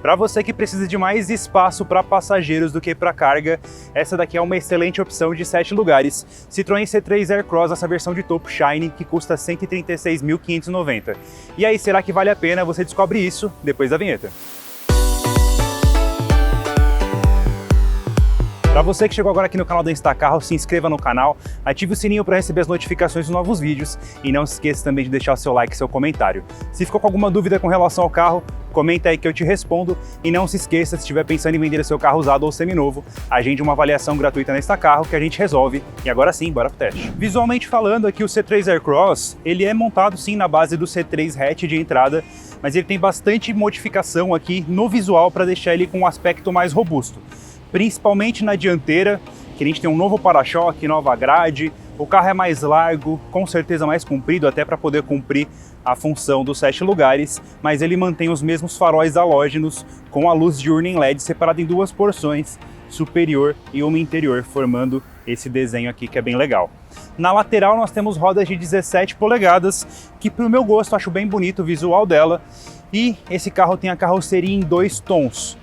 Para você que precisa de mais espaço para passageiros do que para carga, essa daqui é uma excelente opção de 7 lugares. Citroën C3 Aircross, essa versão de topo Shine, que custa R$ 136.590. E aí, será que vale a pena? Você descobre isso depois da vinheta. Para você que chegou agora aqui no canal da Instacarro, se inscreva no canal, ative o sininho para receber as notificações dos novos vídeos e não se esqueça também de deixar o seu like e seu comentário. Se ficou com alguma dúvida com relação ao carro, comenta aí que eu te respondo e não se esqueça, se estiver pensando em vender o seu carro usado ou seminovo, agende uma avaliação gratuita na Instacarro que a gente resolve. E agora sim, bora pro teste. Visualmente falando, aqui o C3 Aircross, ele é montado sim na base do C3 hatch de entrada, mas ele tem bastante modificação aqui no visual para deixar ele com um aspecto mais robusto. Principalmente na dianteira, que a gente tem um novo para-choque, nova grade, o carro é mais largo, com certeza mais comprido, até para poder cumprir a função dos 7 lugares, mas ele mantém os mesmos faróis halógenos com a luz diurna em LED separada em duas porções, superior e uma interior, formando esse desenho aqui que é bem legal. Na lateral nós temos rodas de 17 polegadas, que pro meu gosto acho bem bonito o visual dela, e esse carro tem a carroceria em 2 tons.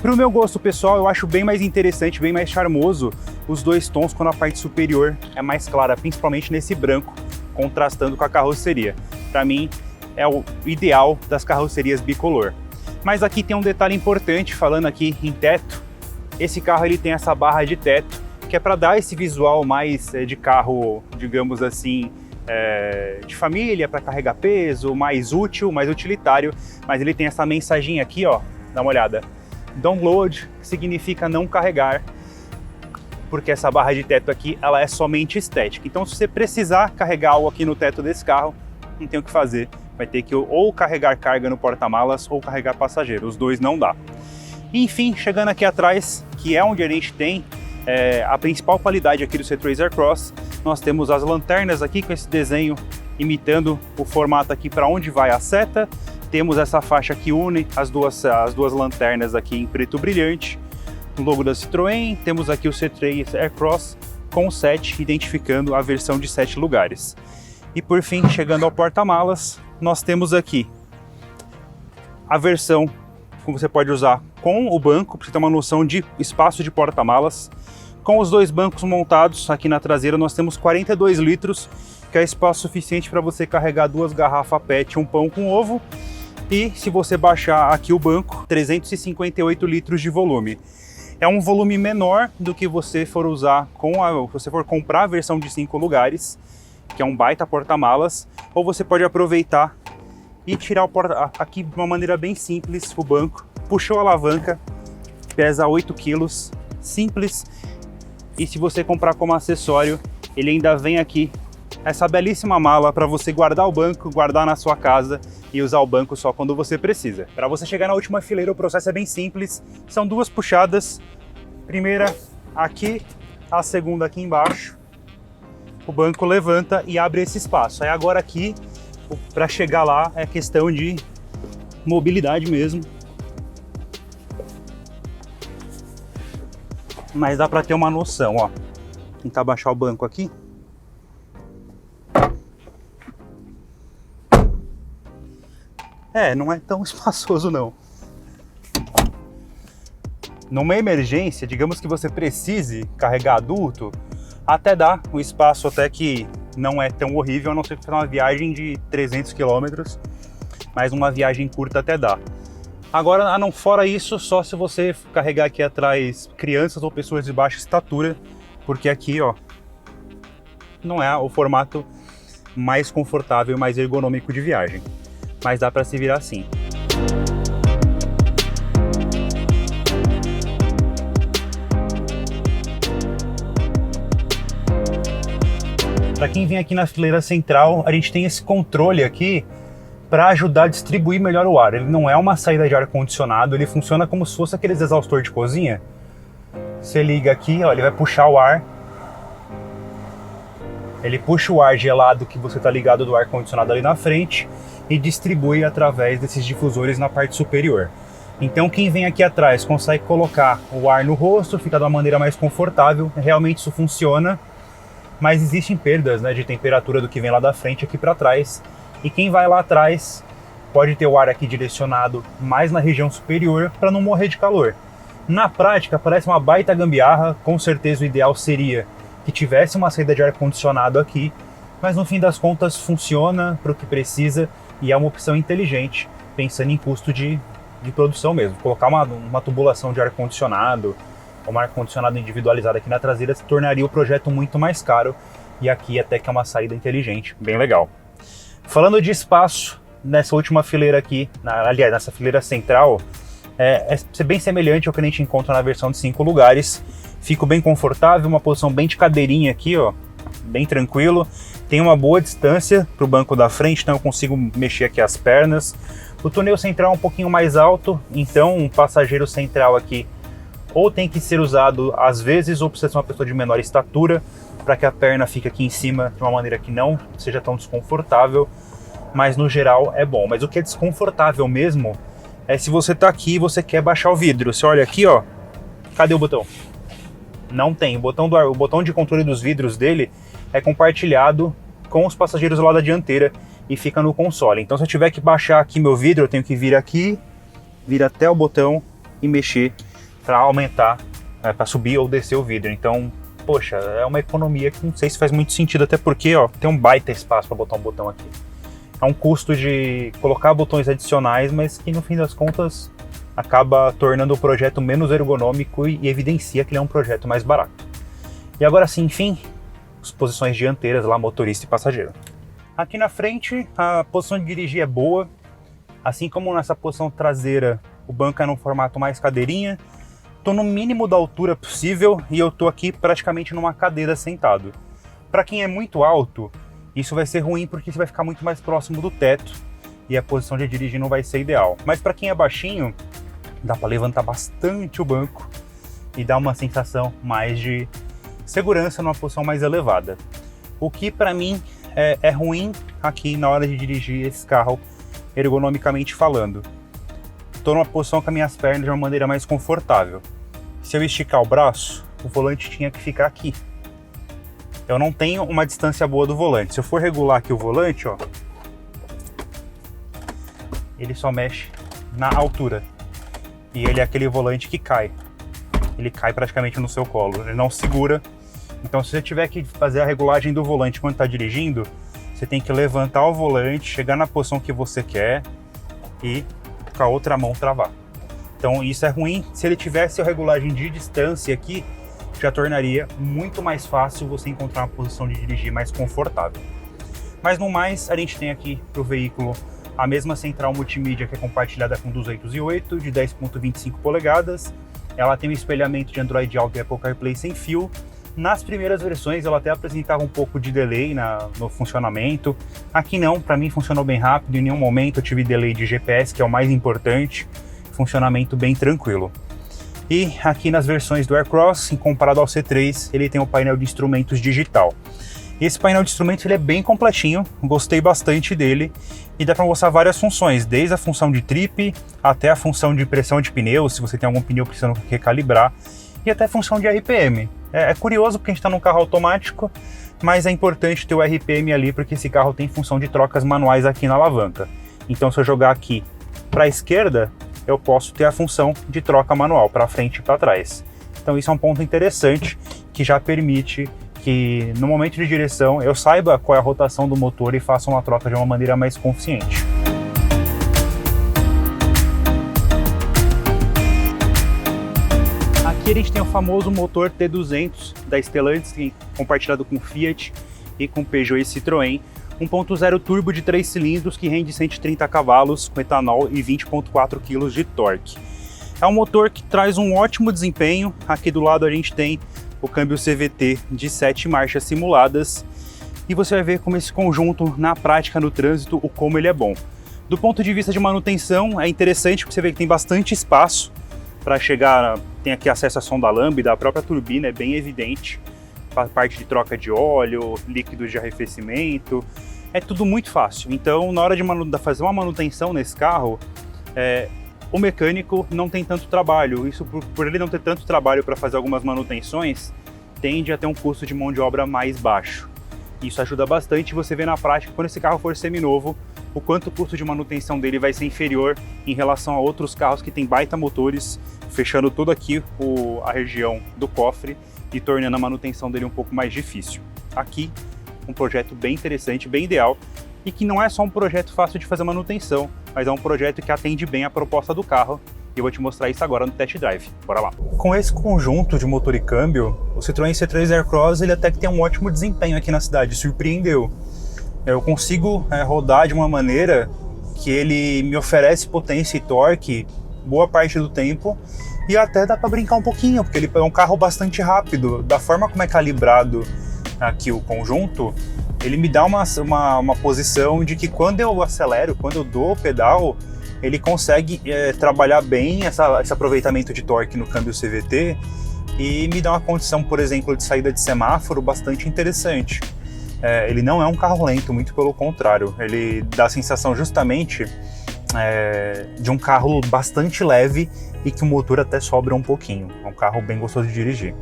Para o meu gosto pessoal, eu acho bem mais interessante, bem mais charmoso os 2 tons quando a parte superior é mais clara, principalmente nesse branco, contrastando com a carroceria. Para mim, é o ideal das carrocerias bicolor. Mas aqui tem um detalhe importante, falando aqui em teto. Esse carro ele tem essa barra de teto, que é para dar esse visual mais de carro, digamos assim, de família, para carregar peso, mais útil, mais utilitário. Mas ele tem essa mensaginha aqui, ó, dá uma olhada. Download, que significa não carregar, porque essa barra de teto aqui, ela é somente estética. Então, se você precisar carregar algo aqui no teto desse carro, não tem o que fazer. Vai ter que ou carregar carga no porta-malas ou carregar passageiro. Os dois não dá. Enfim, chegando aqui atrás, que é onde a gente tem a principal qualidade aqui do C3 Aircross, nós temos as lanternas aqui com esse desenho imitando o formato aqui para onde vai a seta. Temos essa faixa que une as duas lanternas aqui em preto brilhante, o logo da Citroën. Temos aqui o C3 Aircross com 7, identificando a versão de 7 lugares. E por fim, chegando ao porta-malas, nós temos aqui a versão que você pode usar com o banco, para você ter uma noção de espaço de porta-malas. Com os 2 bancos montados, aqui na traseira nós temos 42 litros, que é espaço suficiente para você carregar 2 garrafas PET e um pão com ovo. E se você baixar aqui o banco, 358 litros de volume. É um volume menor do que você for usar se você for comprar a versão de 5 lugares, que é um baita porta-malas, ou você pode aproveitar e tirar aqui de uma maneira bem simples o banco. Puxou a alavanca, pesa 8 quilos, simples. E se você comprar como acessório, ele ainda vem aqui essa belíssima mala para você guardar o banco, guardar na sua casa e usar o banco só quando você precisa. Para você chegar na última fileira, o processo é bem simples. São 2 puxadas, primeira aqui, a segunda aqui embaixo. O banco levanta e abre esse espaço. Aí agora aqui, para chegar lá, é questão de mobilidade mesmo. Mas dá para ter uma noção, ó. Tentar baixar o banco aqui. Não é tão espaçoso não. Numa emergência, digamos que você precise carregar adulto, até dá um espaço até que não é tão horrível, a não ser que for uma viagem de 300 km, mas uma viagem curta até dá. Agora, não fora isso, só se você carregar aqui atrás crianças ou pessoas de baixa estatura, porque aqui, ó, não é o formato mais confortável, mais ergonômico de viagem. Mas dá para se virar assim. Para quem vem aqui na fileira central, a gente tem esse controle aqui para ajudar a distribuir melhor o ar. Ele não é uma saída de ar-condicionado, ele funciona como se fosse aqueles exaustor de cozinha. Você liga aqui, ó, ele vai puxar o ar. Ele puxa o ar gelado que você está ligado do ar-condicionado ali na frente e distribui através desses difusores na parte superior. Então quem vem aqui atrás consegue colocar o ar no rosto, fica de uma maneira mais confortável, realmente isso funciona, mas existem perdas, né, de temperatura do que vem lá da frente aqui para trás, e quem vai lá atrás pode ter o ar aqui direcionado mais na região superior para não morrer de calor. Na prática parece uma baita gambiarra, com certeza o ideal seria que tivesse uma saída de ar-condicionado aqui, mas no fim das contas funciona para o que precisa e é uma opção inteligente, pensando em custo de produção mesmo. Colocar uma tubulação de ar-condicionado, uma ar-condicionado individualizado aqui na traseira se tornaria o projeto muito mais caro, e aqui até que é uma saída inteligente, bem legal. Falando de espaço, nessa última fileira aqui, aliás, nessa fileira central, é bem semelhante ao que a gente encontra na versão de 5 lugares. Fico bem confortável, uma posição bem de cadeirinha aqui, ó, bem tranquilo. Tem uma boa distância para o banco da frente, então eu consigo mexer aqui as pernas. O túnel central é um pouquinho mais alto, então um passageiro central aqui ou tem que ser usado às vezes, ou precisa ser uma pessoa de menor estatura, para que a perna fique aqui em cima de uma maneira que não seja tão desconfortável, mas no geral é bom. Mas o que é desconfortável mesmo é se você tá aqui e você quer baixar o vidro. Você olha aqui, ó, cadê o botão? Não tem. O botão de controle dos vidros dele é compartilhado com os passageiros lá da dianteira e fica no console. Então se eu tiver que baixar aqui meu vidro, eu tenho que vir aqui, vir até o botão e mexer para aumentar, para subir ou descer o vidro. Então, poxa, é uma economia que não sei se faz muito sentido, até porque, ó, tem um baita espaço para botar um botão aqui. É um custo de colocar botões adicionais, mas que no fim das contas acaba tornando o projeto menos ergonômico e evidencia que ele é um projeto mais barato. E agora sim, enfim, as posições dianteiras lá, motorista e passageiro. Aqui na frente, a posição de dirigir é boa, assim como nessa posição traseira, o banco é num formato mais cadeirinha. Estou no mínimo da altura possível e eu estou aqui praticamente numa cadeira sentado. Para quem é muito alto, isso vai ser ruim porque você vai ficar muito mais próximo do teto e a posição de dirigir não vai ser ideal. Mas para quem é baixinho, dá para levantar bastante o banco e dar uma sensação mais de segurança numa posição mais elevada. O que para mim é ruim aqui na hora de dirigir esse carro, ergonomicamente falando. Estou numa posição com as minhas pernas de uma maneira mais confortável. Se eu esticar o braço, o volante tinha que ficar aqui. Eu não tenho uma distância boa do volante. Se eu for regular aqui o volante, ó, ele só mexe na altura. E ele é aquele volante que cai. Ele cai praticamente no seu colo, ele não segura. Então se você tiver que fazer a regulagem do volante quando está dirigindo, você tem que levantar o volante, chegar na posição que você quer e com a outra mão travar. Então isso é ruim. Se ele tivesse a regulagem de distância aqui, já tornaria muito mais fácil você encontrar uma posição de dirigir mais confortável. Mas no mais, a gente tem aqui para o veículo a mesma central multimídia que é compartilhada com 208 de 10.25 polegadas. Ela tem um espelhamento de Android Auto e Apple CarPlay sem fio. Nas primeiras versões ela até apresentava um pouco de delay no funcionamento. Aqui não, para mim funcionou bem rápido, em nenhum momento eu tive delay de GPS, que é o mais importante. Funcionamento bem tranquilo. E aqui nas versões do Aircross, comparado ao C3, ele tem um painel de instrumentos digital. Esse painel de instrumentos ele é bem completinho, gostei bastante dele e dá para mostrar várias funções, desde a função de trip até a função de pressão de pneu, se você tem algum pneu precisando recalibrar, e até a função de RPM. É curioso porque a gente está num carro automático, mas é importante ter o RPM ali porque esse carro tem função de trocas manuais aqui na alavanca. Então se eu jogar aqui para a esquerda, eu posso ter a função de troca manual para frente e para trás. Então isso é um ponto interessante que já permite que no momento de direção eu saiba qual é a rotação do motor e faça uma troca de uma maneira mais consciente. Aqui a gente tem o famoso motor T200 da Stellantis, compartilhado com Fiat e com Peugeot e Citroën. 1.0 turbo de 3 cilindros que rende 130 cavalos com etanol e 20.4 kg de torque. É um motor que traz um ótimo desempenho. Aqui do lado a gente tem o câmbio CVT de 7 marchas simuladas e você vai ver como esse conjunto na prática no trânsito, o como ele é bom. Do ponto de vista de manutenção é interessante porque você vê que tem bastante espaço para chegar, tem aqui acesso à sonda lambda, a própria turbina é bem evidente. A parte de troca de óleo, líquidos de arrefecimento, é tudo muito fácil. Então, na hora de fazer uma manutenção nesse carro, o mecânico não tem tanto trabalho. Isso, por ele não ter tanto trabalho para fazer algumas manutenções, tende a ter um custo de mão de obra mais baixo. Isso ajuda bastante, você vê na prática, quando esse carro for seminovo, o quanto o custo de manutenção dele vai ser inferior em relação a outros carros que tem baita motores, fechando todo aqui a região do cofre e tornando a manutenção dele um pouco mais difícil. Aqui, um projeto bem interessante, bem ideal, e que não é só um projeto fácil de fazer manutenção, mas é um projeto que atende bem a proposta do carro. E eu vou te mostrar isso agora no test drive. Bora lá. Com esse conjunto de motor e câmbio, o Citroën C3 Aircross ele até que tem um ótimo desempenho aqui na cidade, surpreendeu. Eu consigo rodar de uma maneira que ele me oferece potência e torque boa parte do tempo, e até dá para brincar um pouquinho, porque ele é um carro bastante rápido. Da forma como é calibrado aqui o conjunto, ele me dá uma posição de que quando eu acelero, quando eu dou o pedal, ele consegue trabalhar bem esse aproveitamento de torque no câmbio CVT e me dá uma condição, por exemplo, de saída de semáforo bastante interessante. Ele não é um carro lento, muito pelo contrário. Ele dá a sensação justamente de um carro bastante leve e que o motor até sobra um pouquinho. É um carro bem gostoso de dirigir.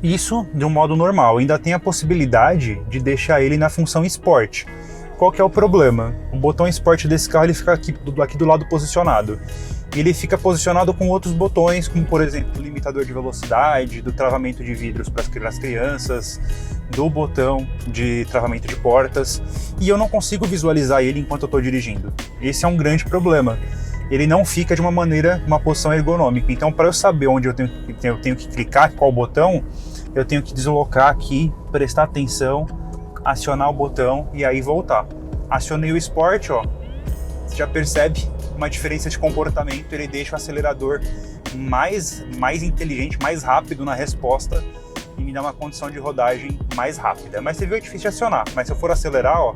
Isso de um modo normal. Ainda tem a possibilidade de deixar ele na função Sport. Qual que é o problema? O botão Sport desse carro ele fica aqui do lado posicionado. Ele fica posicionado com outros botões, como por exemplo o limitador de velocidade, do travamento de vidros para as crianças, do botão de travamento de portas, e eu não consigo visualizar ele enquanto eu estou dirigindo. Esse é um grande problema. Ele não fica de uma posição ergonômica. Então, para eu saber onde eu tenho que clicar, qual botão, eu tenho que deslocar aqui, prestar atenção, acionar o botão e aí voltar. Acionei o Sport, ó, você já percebe uma diferença de comportamento, ele deixa o acelerador mais inteligente, mais rápido na resposta e me dá uma condição de rodagem mais rápida. Mas você viu, é difícil de acionar, mas se eu for acelerar, ó,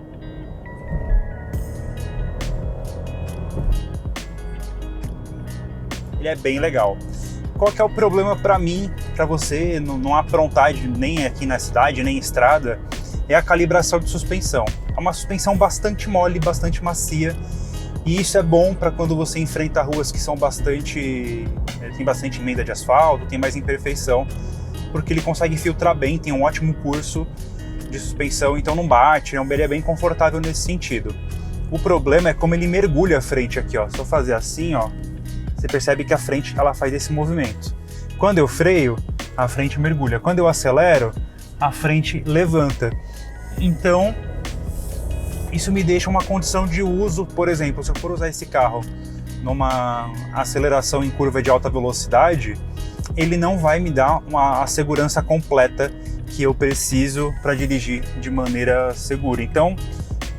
ele é bem legal. Qual que é o problema para mim, para você não aprontar nem aqui na cidade, nem em estrada? É a calibração de suspensão. É uma suspensão bastante mole, bastante macia, e isso é bom para quando você enfrenta ruas que são tem bastante emenda de asfalto, tem mais imperfeição, porque ele consegue filtrar bem, tem um ótimo curso de suspensão, então não bate, ele é bem confortável nesse sentido. O problema é como ele mergulha a frente aqui, ó. Se eu fazer assim, ó, você percebe que a frente ela faz esse movimento. Quando eu freio, a frente mergulha. Quando eu acelero, a frente levanta. Então, isso me deixa uma condição de uso, por exemplo, se eu for usar esse carro numa aceleração em curva de alta velocidade, ele não vai me dar a segurança completa que eu preciso para dirigir de maneira segura. Então,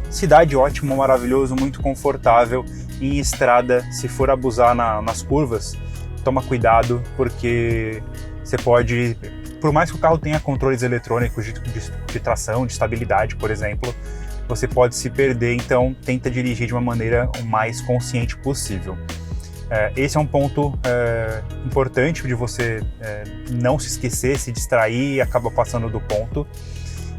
cidade ótimo, maravilhoso, muito confortável. Em estrada, se for abusar nas curvas, toma cuidado, porque você pode, por mais que o carro tenha controles eletrônicos de tração, de estabilidade, por exemplo, você pode se perder, então tenta dirigir de uma maneira o mais consciente possível. Esse é um ponto importante de você não se esquecer, se distrair e acaba passando do ponto.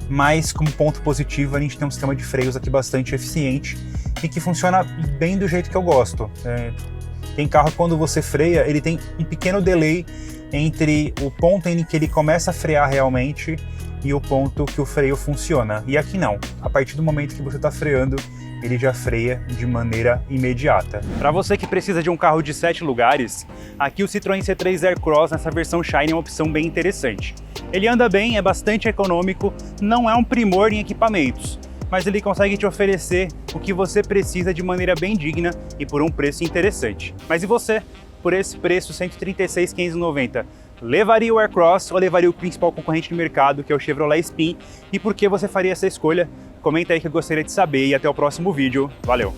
Mas como ponto positivo, a gente tem um sistema de freios aqui bastante eficiente e que funciona bem do jeito que eu gosto. Tem carro que quando você freia, ele tem um pequeno delay entre o ponto em que ele começa a frear realmente e o ponto que o freio funciona. E aqui não. A partir do momento que você está freando, ele já freia de maneira imediata. Para você que precisa de um carro de 7 lugares, aqui o Citroën C3 Aircross nessa versão Shine é uma opção bem interessante. Ele anda bem, é bastante econômico, não é um primor em equipamentos, mas ele consegue te oferecer o que você precisa de maneira bem digna e por um preço interessante. Mas e você? Por esse preço, R$ 136.590, levaria o Aircross ou levaria o principal concorrente do mercado, que é o Chevrolet Spin? E por que você faria essa escolha? Comenta aí que eu gostaria de saber e até o próximo vídeo. Valeu!